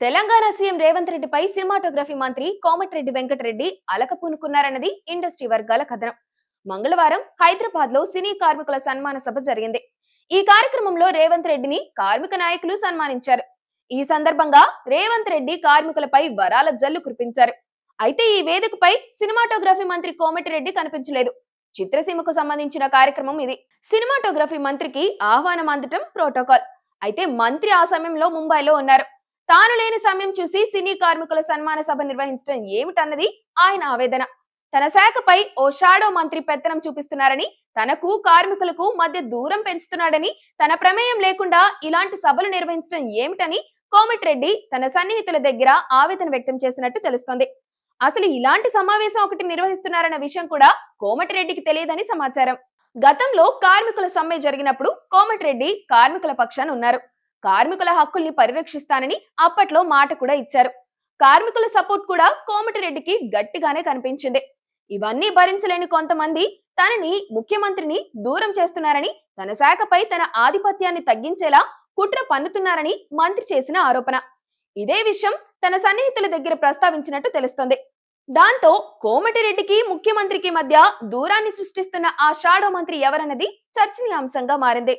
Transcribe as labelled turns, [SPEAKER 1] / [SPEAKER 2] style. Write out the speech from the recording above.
[SPEAKER 1] Telangana CM Revanth రెడ్డిపై cinematography మంత్రి Komatireddy Venkatareddy అలకపూనుకున్నారన్నది industry వర్గాల కథనం. మంగళవారం హైదరాబాద్ లో సినీ కార్మికుల సన్మాన సభ జరిగింది. ఈ కార్యక్రమంలో రేవంత్ రెడ్డిని కార్మిక నాయకులు సన్మానించారు. ఈ సందర్భంగా రేవంత్ రెడ్డి కార్మికులపై వరాల జల్లు కురిపించారు. అయితే ఈ వేదికపై సినిమాటోగ్రఫీ మంత్రి కోమటిరెడ్డి కనిపించలేదు. చిత్రసీమకు సంబంధించిన కార్యక్రమం ఇది. సినిమాటోగ్రఫీ మంత్రికి ఆహ్వానం అందటం ప్రోటోకాల్. అయితే మంత్రి ఆ సమయంలో ముంబైలో ఉన్నారు. తాను లేని సమయం చూసి సినీ కార్మికుల సన్మాన సభ నిర్వహించడం ఏమిటన్నది ఆయన ఆవేదన. తన శాఖపై ఓ షాడో మంత్రి పెత్తనం చూపిస్తున్నారని, తనకు కార్మికులకు మధ్య దూరం పెంచుతున్నాడని, తన ప్రమేయం లేకుండా ఇలాంటి సభలు నిర్వహించడం ఏమిటని కోమటిరెడ్డి తన సన్నిహితుల దగ్గర ఆవేదన వ్యక్తం చేసినట్టు తెలుస్తోంది. అసలు ఇలాంటి సమావేశం ఒకటి నిర్వహిస్తున్నారన్న విషయం కూడా కోమటిరెడ్డికి తెలియదని సమాచారం. గతంలో కార్మికుల సమ్మె జరిగినప్పుడు కోమటిరెడ్డి కార్మికుల పక్షాన ఉన్నారు. కార్మికుల హక్కుల్ని పరిరక్షిస్తానని అప్పట్లో మాట కూడా ఇచ్చారు. కార్మికుల సపోర్ట్ కూడా కోమటిరెడ్డికి గట్టిగానే కనిపించింది. ఇవన్నీ భరించలేని కొంతమంది తనని ముఖ్యమంత్రిని దూరం చేస్తున్నారని, తన శాఖపై తన ఆధిపత్యాన్ని తగ్గించేలా కుట్ర పన్నుతున్నారని మంత్రి చేసిన ఆరోపణ. ఇదే విషయం తన సన్నిహితుల దగ్గర ప్రస్తావించినట్టు తెలుస్తోంది. దాంతో కోమటిరెడ్డికి ముఖ్యమంత్రికి మధ్య దూరాన్ని సృష్టిస్తున్న ఆ షాడో మంత్రి ఎవరన్నది చర్చనీయాంశంగా మారింది.